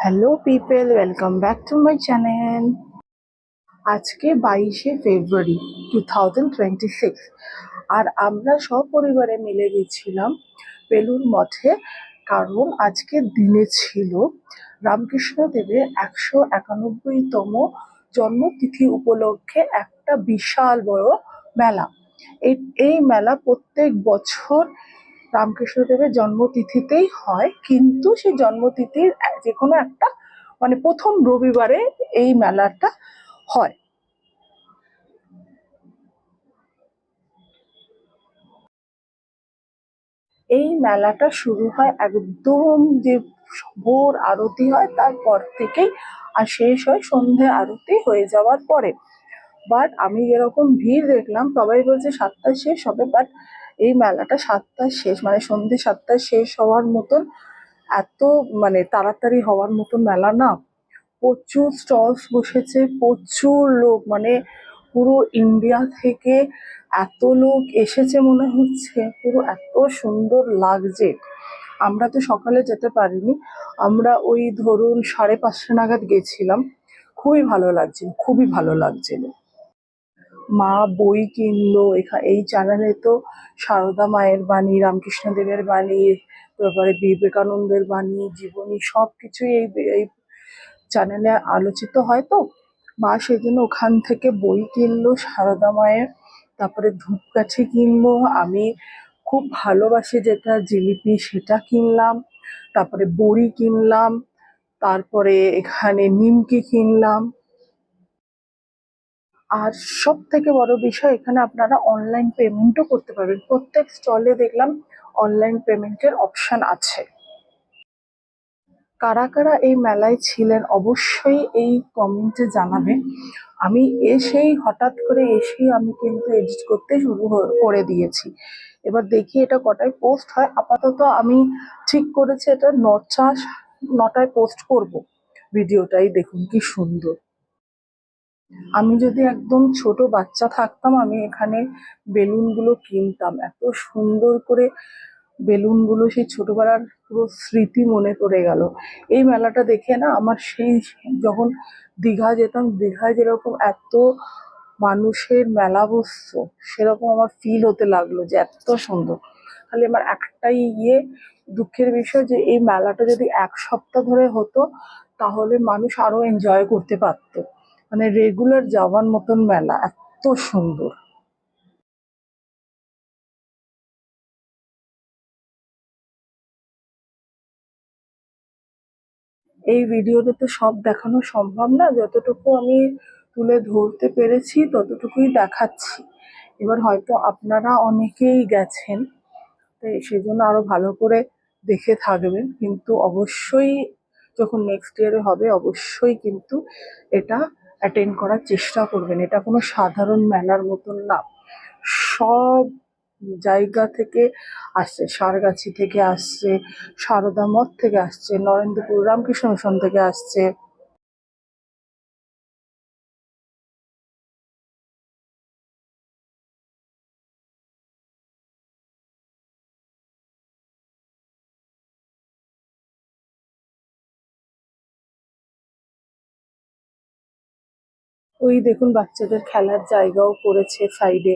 Hello people, welcome back to my channel. আজকে 22শে ফেব্রুয়ারি 2026, আর আমরা সপরিবারে মিলে গেছিলাম বেলুড় মঠে। কারণ আজকের দিনে ছিল রামকৃষ্ণ দেবের 191তম জন্মতিথি উপলক্ষে একটা বিশাল বড় মেলা। এই মেলা প্রত্যেক বছর রামকৃষ্ণদেবের জন্মতিথিতেই হয়, কিন্তু সেই জন্মতিথির যে কোনো একটা প্রথম রবিবারে এই মেলাটা হয়। এই মেলাটা শুরু হয় একদম যে ভোর আরতি হয় তারপর থেকেই, আর শেষ হয় সন্ধে আরতি হয়ে যাওয়ার পরে। বাট আমি যেরকম ভিড় দেখলাম, সবাই বলছে 7টায় শেষ হবে, বাট এই মেলাটা 7টায় শেষ, সন্ধে 7টায় শেষ হওয়ার মতন এত তাড়াতাড়ি হওয়ার মতন মেলা না। প্রচুর স্টলস বসেছে, প্রচুর লোক, পুরো ইন্ডিয়া থেকে এত লোক এসেছে, মনে হচ্ছে পুরো এত সুন্দর লাগছে। আমরা তো সকালে যেতে পারিনি, আমরা ওই ধরুন 5:30 নাগাদ গেছিলাম। খুবই ভালো লাগছিল। মা বই কিনলো। এই চ্যানেলে তো সারদা মায়ের বাণী, রামকৃষ্ণ দেবের বাণী, তারপরে বিবেকানন্দের বাণী, জীবনী সবকিছুই এই চ্যানেলে আলোচিত হয়। তো মা সেই জন্য ওখান থেকে বই কিনলো সারদা মায়ের, তারপরে ধূপকাঠি কিনলো। আমি খুব ভালোবাসি যেটা জিলিপি, সেটা কিনলাম। তারপরে বড়ি কিনলাম, তারপরে এখানে নিমকি কিনলাম। আর সব থেকে বড় বিষয়, এখানে আপনারা অনলাইন পেমেন্টও করতে পারবেন। প্রত্যেক স্টলে দেখলাম অনলাইন পেমেন্টের অপশন আছে। কারা কারা এই মেলায় ছিলেন অবশ্যই এই কমেন্টে জানাবেন। আমি হঠাৎ করে এসেই আমি কিন্তু এডিট করতে শুরু করে দিয়েছি। এবার দেখি এটা কটায় পোস্ট হয়। আপাতত আমি ঠিক করেছি এটা 9টায় পোস্ট করব ভিডিওটাই। দেখুন কি সুন্দর। আমি যদি একদম ছোট বাচ্চা থাকতাম, আমি এখানে বেলুনগুলো কিনতাম। এত সুন্দর করে বেলুনগুলো, সেই ছোটবেলার পুরো স্মৃতি মনে পড়ে গেল। এই মেলাটা দেখে না আমার সেই যখন দীঘা যেতাম, দীঘায় যেরকম এত মানুষের মেলা বসতো, সেরকম আমার ফিল হতে লাগলো যে এত সুন্দর। খালি আমার একটাই দুঃখের বিষয় যে এই মেলাটা যদি 1 সপ্তাহ ধরে হতো, তাহলে মানুষ আরো এনজয় করতে পারতো। রেগুলার যাওয়ার মতন মেলা, এত সুন্দর। এই ভিডিওতে তো সব দেখানো সম্ভব না, যতটুকু আমি তুলে ধরতে পেরেছি ততটুকুই দেখাচ্ছি। এবার হয়তো আপনারা অনেকেই গেছেন, তো সেজন্য আরো ভালো করে দেখে থাকবেন। কিন্তু অবশ্যই যখন নেক্সট ইয়ারে হবে, অবশ্যই কিন্তু এটা অ্যাটেন্ড করার চেষ্টা করবেন। এটা কোনো সাধারণ মেলার মতন না। সব জায়গা থেকে আসছে, সারগাছি থেকে আসছে, সারদা মঠ থেকে আসছে, নরেন্দ্রপুর রামকৃষ্ণ মিশন থেকে আসছে। ওই দেখুন বাচ্চাদের খেলার জায়গাও করেছে সাইডে।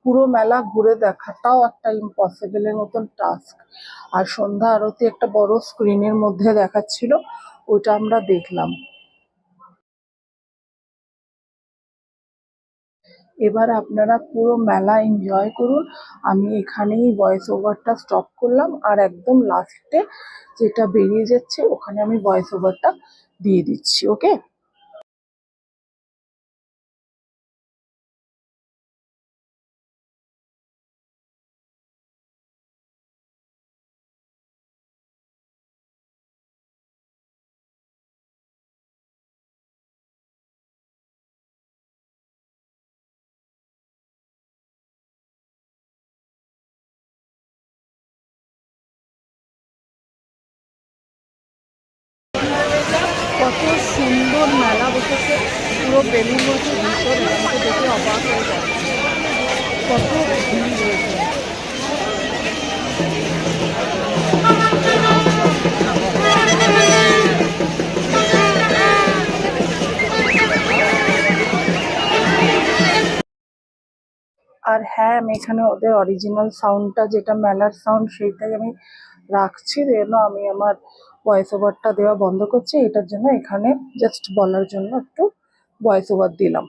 পুরো মেলা ঘুরে দেখাটাও একটা ইম্পসিবলের মতন টাস্ক। আর সন্ধ্যা আরতি একটা বড় স্ক্রিনের মধ্যে দেখাচ্ছিল, ওটা আমরা দেখলাম। এবার আপনারা পুরো মেলা এনজয় করুন। আমি এখানেই ভয়েস ওভারটা স্টপ করলাম, আর একদম লাস্টে যেটা বেরিয়ে যাচ্ছে ওখানে আমি ভয়েস ওভারটা দিয়ে দিচ্ছি। ওকে। কত সুন্দর মেলা বসেছে, পুরো বেলুন মঠের ভিতরে আমাকে দেখে অবাক হয়ে যাচ্ছে, কত ভিড় রয়েছে। আর হ্যাঁ, আমি এখানে ওদের অরিজিনাল সাউন্ডটা, যেটা মেলার সাউন্ড, সেইটাই আমি রাখছি। যেন আমি আমার ভয়েস ওভারটা দেওয়া বন্ধ করছি, এটার জন্য এখানে জাস্ট বলার জন্য একটু ভয়েস ওভার দিলাম।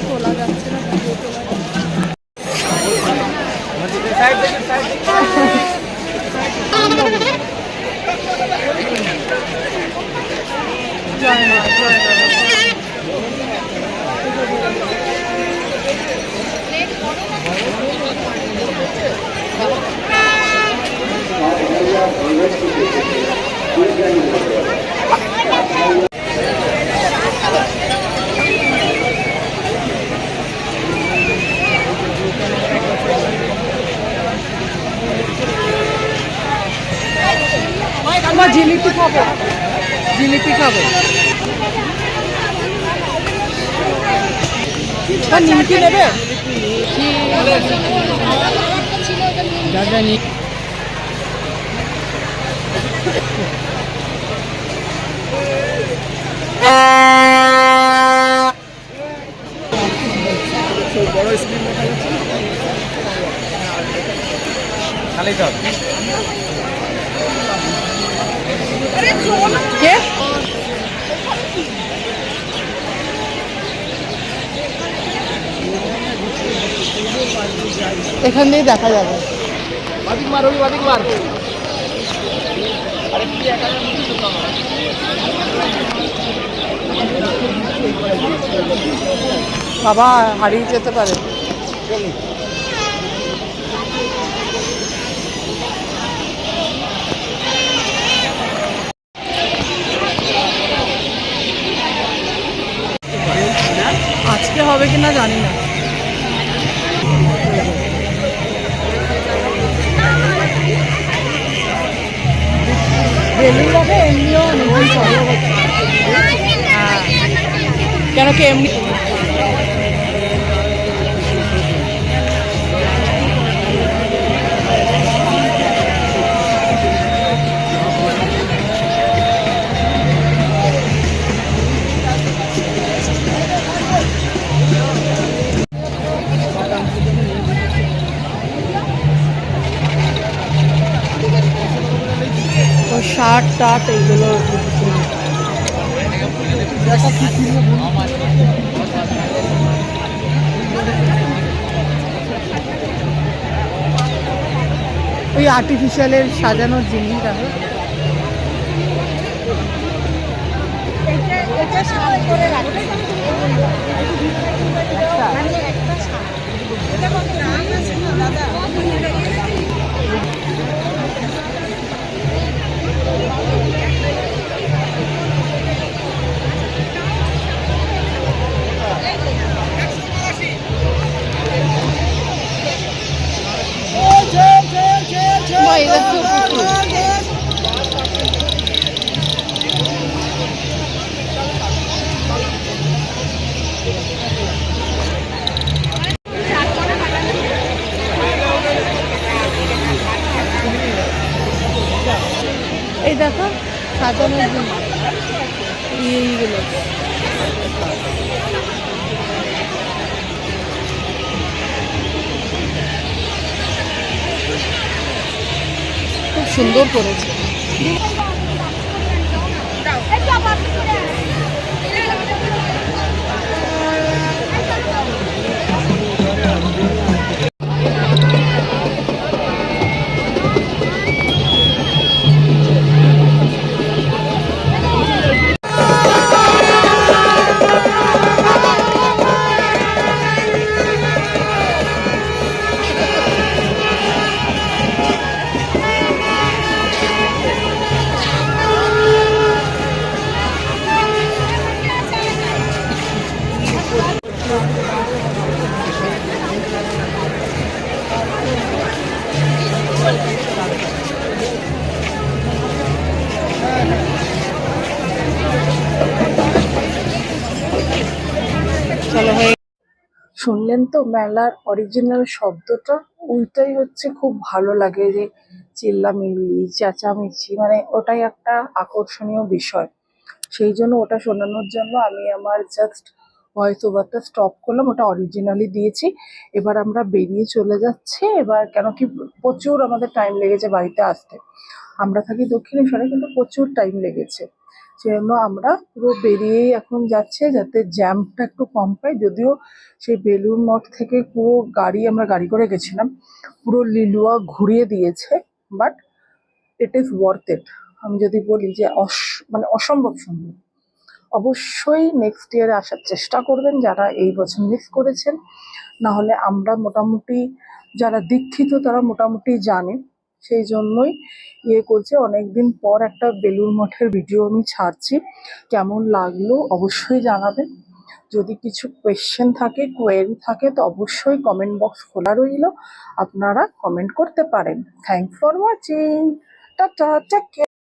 তোলা যাচ্ছে না, ভিডিও তোলা আমার জিলিপি খাবো, জিলিপি খাবো। নিমকি নেবে? বড় স্ক্রিন দেখা যাচ্ছে খালি তো কে এখান দিয়ে দেখা যাবে। বাবা হারিয়ে যেতে পারে। আজকে হবে কিনা জানি না। বেলুন হবে এমনিও কেন কি এমনি শার্ট টাট এইগুলো ওই আর্টিফিশিয়ালের সাজানোর জিনিস আছে। এই দেখো সাজানোর জন্য এইগুলো খুব সুন্দর করেছে। শুনলেন তো মেলার অরিজিনাল শব্দটা, ওইটাই হচ্ছে খুব ভালো লাগে, যে চিল্লামিল্লি চেঁচামেচি, মানে ওটাই একটা আকর্ষণীয় বিষয়। সেই জন্য ওটা শোনানোর জন্য আমি আমার জাস্ট ভয়েস ওভারটা স্টপ করলাম, ওটা অরিজিনালি দিয়েছি। এবার আমরা বেরিয়ে চলে যাচ্ছি। এবার কেন কি প্রচুর আমাদের টাইম লেগেছে বাড়িতে আসতে, আমরা থাকি দক্ষিণেশ্বরে, কিন্তু প্রচুর টাইম লেগেছে। সেজন্য আমরা পুরো বেরিয়েই এখন যাচ্ছে, যাতে জ্যামটা একটু কম পাই। যদিও সেই বেলুড় মঠ থেকে পুরো গাড়ি, আমরা গাড়ি করে গেছিলাম, পুরো লিলুয়া ঘুরিয়ে দিয়েছে। But it is worth it. আমি যদি বলি যে মানে অসম্ভব সুন্দর। অবশ্যই নেক্সট ইয়ারে আসার চেষ্টা করবেন যারা এই বছর মিস করেছেন। না হলে আমরা মোটামুটি, যারা দীক্ষিত তারা মোটামুটি জানে, সেই জন্যই করছে। অনেকদিন পর একটা বেলুড় মঠের ভিডিও আমি ছাড়ছি, কেমন লাগলো অবশ্যই জানাবেন। যদি কিছু কোয়েশ্চেন থাকে, কোয়েরি থাকে, তো অবশ্যই কমেন্ট বক্স খোলা রইল, আপনারা কমেন্ট করতে পারেন। Thanks for watching. Tata, take care.